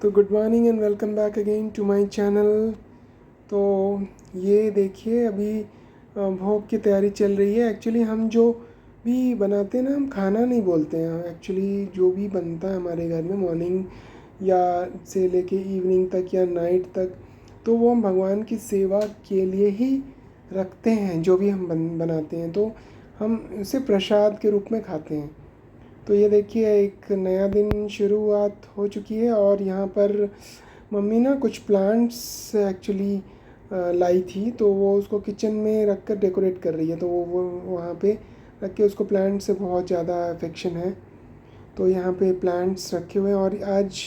तो good morning and welcome back again to my channel. तो ये देखिए अभी भोग की तैयारी चल रही है। एक्चुअली हम जो भी बनाते हैं ना, हम खाना नहीं बोलते हैं। एक्चुअली जो भी बनता है हमारे घर में मॉर्निंग या से लेके इवनिंग तक या नाइट तक, तो वो हम भगवान की सेवा के लिए ही रखते हैं। जो भी हम बनाते हैं तो हम उसे प्रसाद के रूप में खाते हैं। तो ये देखिए एक नया दिन शुरुआत हो चुकी है और यहाँ पर मम्मी ना कुछ प्लांट्स एक्चुअली लाई थी, तो वो उसको किचन में रख कर डेकोरेट कर रही है। तो वो वहाँ पे रख के, उसको प्लांट से बहुत ज़्यादा अफेक्शन है। तो यहाँ पे प्लांट्स रखे हुए हैं और आज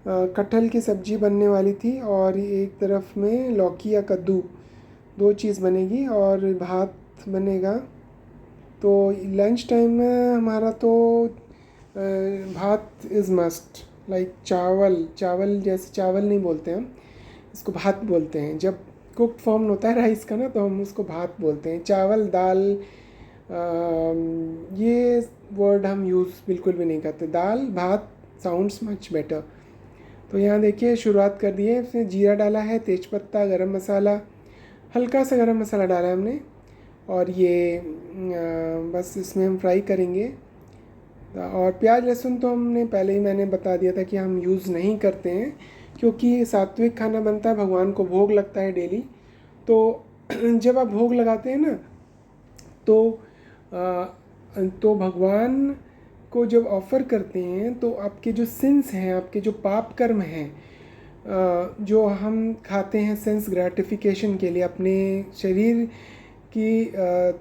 कटहल की सब्ज़ी बनने वाली थी और एक तरफ में लौकी या कद्दू, दो चीज़ बनेगी और भात बनेगा। तो लंच टाइम में हमारा तो भात इज़ मस्ट, लाइक चावल चावल जैसे चावल नहीं बोलते हम, इसको भात बोलते हैं। जब कुक फॉर्म होता है राइस का ना, तो हम उसको भात बोलते हैं। चावल दाल ये वर्ड हम यूज़ बिल्कुल भी नहीं करते। दाल भात साउंड्स मच बेटर। तो यहाँ देखिए शुरुआत कर दी है। फिर जीरा डाला है, तेज़पत्ता, गरम मसाला, हल्का सा गरम मसाला डाला है हमने। और ये बस इसमें हम फ्राई करेंगे। और प्याज लहसुन तो हमने पहले ही मैंने बता दिया था कि हम यूज़ नहीं करते हैं, क्योंकि सात्विक खाना बनता है, भगवान को भोग लगता है डेली। तो जब आप भोग लगाते हैं ना, तो तो भगवान को जब ऑफ़र करते हैं तो आपके जो सिंस हैं, आपके जो पाप कर्म हैं, जो हम खाते हैं सेंस ग्रेटिफिकेशन के लिए, अपने शरीर की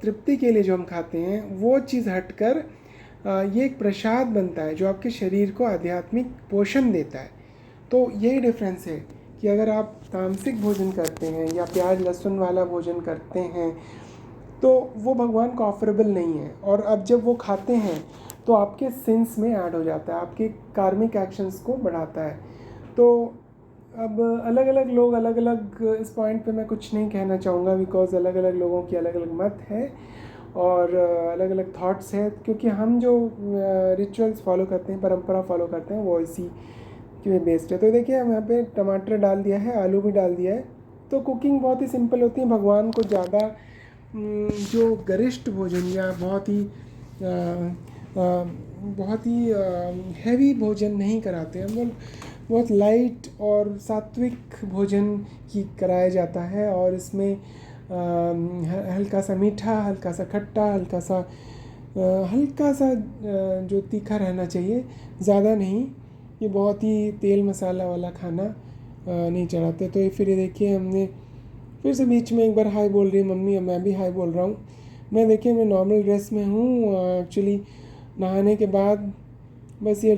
तृप्ति के लिए जो हम खाते हैं, वो चीज़ हटकर ये एक प्रसाद बनता है जो आपके शरीर को आध्यात्मिक पोषण देता है। तो यही डिफरेंस है कि अगर आप तामसिक भोजन करते हैं या प्याज लहसुन वाला भोजन करते हैं, तो वो भगवान को ऑफरेबल नहीं है। और अब जब वो खाते हैं तो आपके सिंस में ऐड हो जाता है, आपके कार्मिक एक्शंस को बढ़ाता है। तो अब अलग अलग लोग अलग अलग, इस पॉइंट पे मैं कुछ नहीं कहना चाहूँगा, बिकॉज़ अलग अलग लोगों की अलग अलग मत है और अलग अलग थॉट्स हैं। क्योंकि हम जो रिचुअल्स फॉलो करते हैं, परंपरा फॉलो करते हैं, वो इसी के बेस्ड है। तो देखिए हम यहाँ पे टमाटर डाल दिया है, आलू भी डाल दिया है। तो कुकिंग बहुत ही सिंपल होती है। भगवान को ज़्यादा जो गरिष्ठ भोजन या बहुत ही हैवी भोजन नहीं कराते हैं। हम लोग बहुत लाइट और सात्विक भोजन की कराया जाता है। और इसमें हल्का सा मीठा, हल्का सा खट्टा, हल्का सा जो तीखा रहना चाहिए, ज़्यादा नहीं। ये बहुत ही तेल मसाला वाला खाना नहीं चढ़ाते। तो फिर ये देखिए हमने फिर से बीच में एक बार हाय बोल रही है मम्मी, और मैं भी हाय बोल रहा हूँ। मैं देखिए मैं नॉर्मल ड्रेस में हूँ एक्चुअली। नहाने के बाद बस ये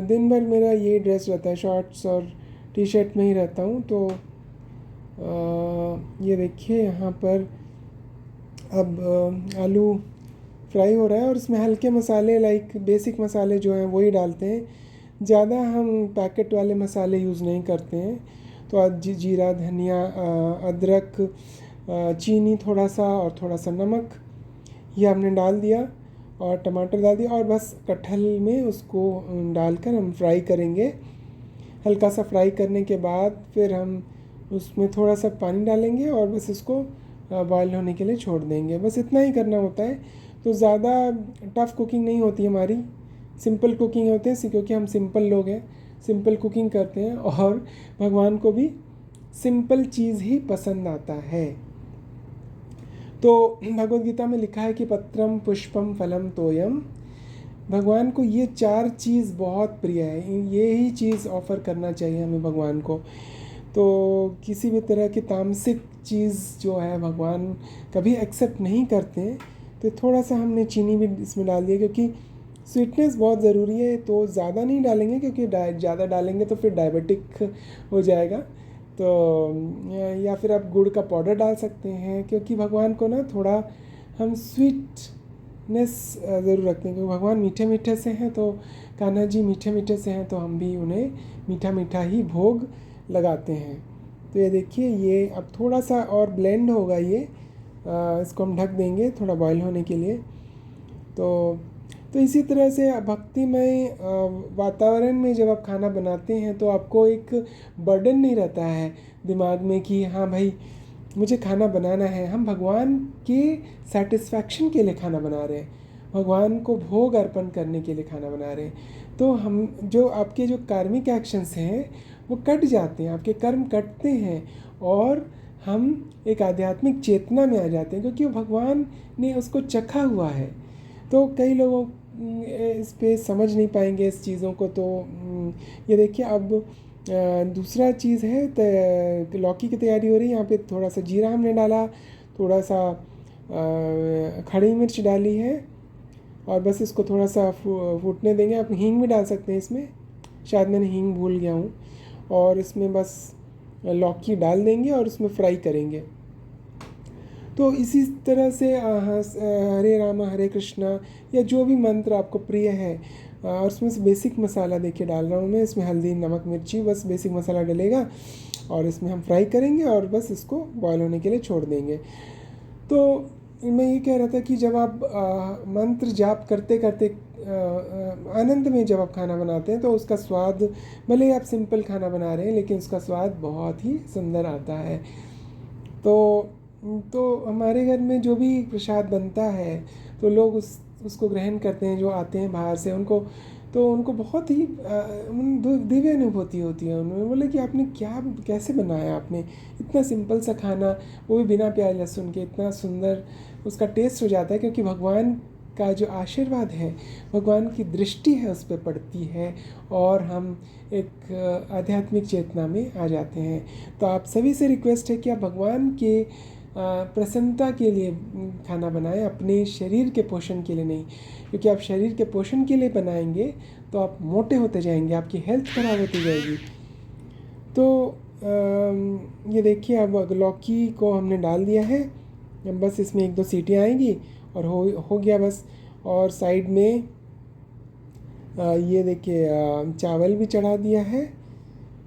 दिन भर मेरा ये ड्रेस रहता है, शॉर्ट्स और टी शर्ट में ही रहता हूँ। तो ये देखिए यहाँ पर अब आलू फ्राई हो रहा है और इसमें हल्के मसाले, लाइक बेसिक मसाले जो हैं वही डालते हैं। ज़्यादा हम पैकेट वाले मसाले यूज़ नहीं करते हैं। तो आज जीरा, धनिया, अदरक, चीनी थोड़ा सा और थोड़ा सा नमक, ये हमने डाल दिया और टमाटर डाल दिया और बस कटहल में उसको डालकर हम फ्राई करेंगे। हल्का सा फ्राई करने के बाद फिर हम उसमें थोड़ा सा पानी डालेंगे और बस इसको बॉयल होने के लिए छोड़ देंगे। बस इतना ही करना होता है। तो ज़्यादा टफ़ कुकिंग नहीं होती हमारी, सिंपल कुकिंग होते हैं, क्योंकि हम सिंपल लोग हैं, सिंपल कुकिंग करते हैं और भगवान को भी सिंपल चीज़ ही पसंद आता है। तो भगवद गीता में लिखा है कि पत्रम पुष्पम फलम तोयम, भगवान को ये चार चीज़ बहुत प्रिय है। ये ही चीज़ ऑफ़र करना चाहिए हमें भगवान को। तो किसी भी तरह की तामसिक चीज़ जो है भगवान कभी एक्सेप्ट नहीं करते हैं। तो थोड़ा सा हमने चीनी भी इसमें डाल दिया, क्योंकि स्वीटनेस बहुत ज़रूरी है। तो ज़्यादा नहीं डालेंगे, क्योंकि ज़्यादा डालेंगे तो फिर डायबिटिक हो जाएगा। तो या फिर आप गुड़ का पाउडर डाल सकते हैं, क्योंकि भगवान को ना थोड़ा हम स्वीटनेस ज़रूर रखते हैं, क्योंकि भगवान मीठे मीठे से हैं। तो कान्हा जी मीठे मीठे से हैं, तो हम भी उन्हें मीठा मीठा ही भोग लगाते हैं। तो ये देखिए ये अब थोड़ा सा और ब्लेंड होगा ये, इसको हम ढक देंगे थोड़ा बॉईल होने के लिए। तो तो इसी तरह से भक्तिमय वातावरण में जब आप खाना बनाते हैं तो आपको एक बर्डन नहीं रहता है दिमाग में कि हाँ भाई मुझे खाना बनाना है। हम भगवान के सेटिस्फैक्शन के लिए खाना बना रहे हैं, भगवान को भोग अर्पण करने के लिए खाना बना रहे हैं। तो हम जो आपके जो कार्मिक एक्शंस हैं वो कट जाते हैं, आपके कर्म कटते हैं और हम एक आध्यात्मिक चेतना में आ जाते हैं, क्योंकि वो भगवान ने उसको चखा हुआ है। तो कई लोगों इस पे समझ नहीं पाएंगे इस चीज़ों को। तो ये देखिए अब दूसरा चीज़ है लौकी की तैयारी हो रही है। यहाँ पे थोड़ा सा जीरा हमने डाला, थोड़ा सा खड़ी मिर्च डाली है और बस इसको थोड़ा सा फूटने देंगे। आप हींग भी डाल सकते हैं इसमें, शायद मैंने हींग भूल गया हूँ। और इसमें बस लौकी डाल देंगे और उसमें फ्राई करेंगे। तो इसी तरह से हरे रामा हरे कृष्णा या जो भी मंत्र आपको प्रिय है, और उसमें से बेसिक मसाला देखिए डाल रहा हूँ मैं। इसमें हल्दी नमक मिर्ची बस बेसिक मसाला डलेगा और इसमें हम फ्राई करेंगे और बस इसको बॉयल होने के लिए छोड़ देंगे। तो मैं ये कह रहा था कि जब आप मंत्र जाप करते करते आनंद में जब आप खाना बनाते हैं तो उसका स्वाद, भले ही आप सिंपल खाना बना रहे हैं लेकिन उसका स्वाद बहुत ही सुंदर आता है। तो हमारे घर में जो भी प्रसाद बनता है तो लोग उसको ग्रहण करते हैं, जो आते हैं बाहर से उनको बहुत ही दिव्य अनुभूति होती है। उन्होंने बोले कि आपने कैसे बनाया, आपने इतना सिंपल सा खाना, वो भी बिना प्याज लहसुन के, इतना सुंदर उसका टेस्ट हो जाता है। क्योंकि भगवान का जो आशीर्वाद है, भगवान की दृष्टि है उस पर पड़ती है और हम एक आध्यात्मिक चेतना में आ जाते हैं। तो आप सभी से रिक्वेस्ट है कि आप भगवान के प्रसन्नता के लिए खाना बनाएं, अपने शरीर के पोषण के लिए नहीं। क्योंकि आप शरीर के पोषण के लिए बनाएंगे तो आप मोटे होते जाएंगे, आपकी हेल्थ खराब होती जाएगी। तो ये देखिए अब लौकी को हमने डाल दिया है, बस इसमें 1-2 सीटियाँ आएंगी और हो गया बस। और साइड में ये देखिए चावल भी चढ़ा दिया है,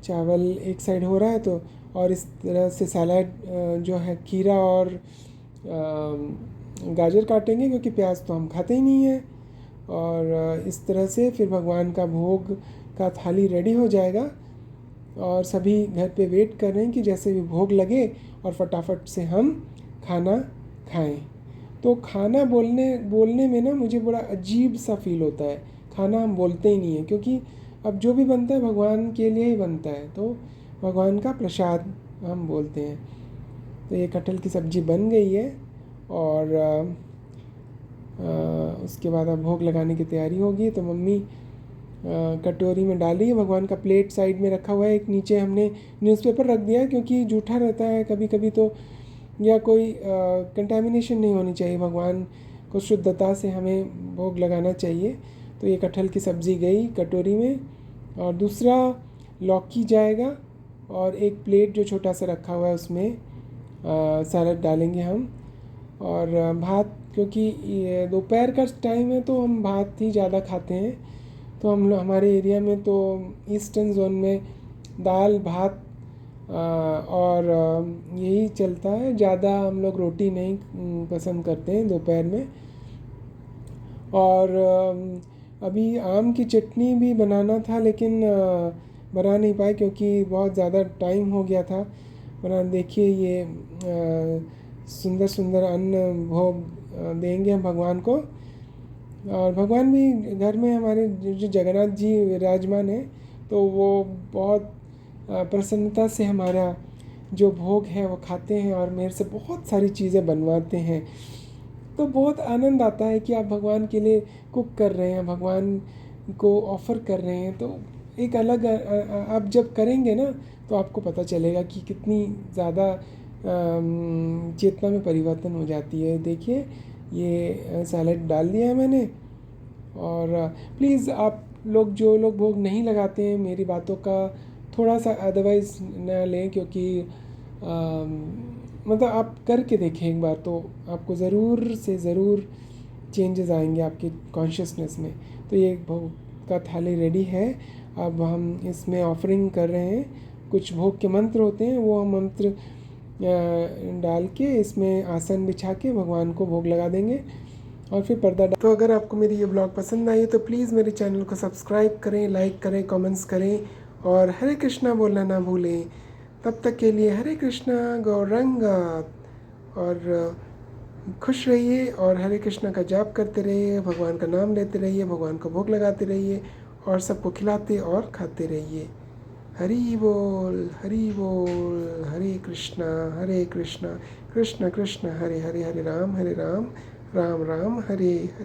चावल एक साइड हो रहा है। तो और इस तरह से सलाद जो है खीरा और गाजर काटेंगे, क्योंकि प्याज तो हम खाते ही नहीं हैं। और इस तरह से फिर भगवान का भोग का थाली रेडी हो जाएगा और सभी घर पे वेट कर रहे हैं कि जैसे भी भोग लगे और फटाफट से हम खाना खाएं। तो खाना बोलने में ना मुझे बड़ा अजीब सा फील होता है। खाना हम बोलते ही नहीं है, क्योंकि अब जो भी बनता है भगवान के लिए ही बनता है, तो भगवान का प्रसाद हम बोलते हैं। तो ये कटहल की सब्ज़ी बन गई है और उसके बाद अब भोग लगाने की तैयारी होगी। तो मम्मी कटोरी में डाली है, भगवान का प्लेट साइड में रखा हुआ है। एक नीचे हमने न्यूज़पेपर रख दिया है, क्योंकि जूठा रहता है कभी कभी, तो या कोई कंटामिनेशन नहीं होनी चाहिए, भगवान को शुद्धता से हमें भोग लगाना चाहिए। तो ये कटहल की सब्ज़ी गई कटोरी में और दूसरा लौकी जाएगा और एक प्लेट जो छोटा सा रखा हुआ है उसमें सैलड डालेंगे हम। और भात, क्योंकि ये दोपहर का टाइम है तो हम भात ही ज़्यादा खाते हैं। तो हमारे एरिया में तो ईस्टर्न जोन में दाल भात और यही चलता है। ज़्यादा हम लोग रोटी नहीं पसंद करते हैं दोपहर में। और अभी आम की चटनी भी बनाना था लेकिन बना नहीं पाए, क्योंकि बहुत ज़्यादा टाइम हो गया था बना। देखिए ये सुंदर सुंदर अन्न भोग देंगे हम भगवान को। और भगवान भी घर में हमारे जो जगन्नाथ जी विराजमान हैं, तो वो बहुत प्रसन्नता से हमारा जो भोग है वो खाते हैं और मेरे से बहुत सारी चीज़ें बनवाते हैं। तो बहुत आनंद आता है कि आप भगवान के लिए कुक कर रहे हैं, भगवान को ऑफ़र कर रहे हैं। तो एक अलग आप जब करेंगे ना तो आपको पता चलेगा कि कितनी ज़्यादा चेतना में परिवर्तन हो जाती है। देखिए ये सैलड डाल दिया है मैंने। और प्लीज़ आप लोग जो लोग भोग नहीं लगाते हैं, मेरी बातों का थोड़ा सा अदरवाइज़ न लें, क्योंकि मतलब आप करके देखें एक बार तो आपको ज़रूर से ज़रूर चेंजेस आएंगे आपके कॉन्शियसनेस में। तो ये भोग का थाली रेडी है। अब हम इसमें ऑफरिंग कर रहे हैं। कुछ भोग के मंत्र होते हैं, वो हम मंत्र डाल के इसमें आसन बिछा के भगवान को भोग लगा देंगे। और फिर पर्दा तो अगर आपको मेरी ये ब्लॉग पसंद आई तो प्लीज़ मेरे चैनल को सब्सक्राइब करें, लाइक करें, कमेंट्स करें और हरे कृष्णा बोलना ना भूलें। तब तक के लिए हरे कृष्णा गौरंगा। और खुश रहिए और हरे कृष्णा का जाप करते रहिए, भगवान का नाम लेते रहिए, भगवान को भोग लगाते रहिए और सबको खिलाते और खाते रहिए। हरि बोल, हरि बोल। हरे कृष्णा कृष्ण कृष्ण हरे हरे, हरे राम राम राम हरे हरे।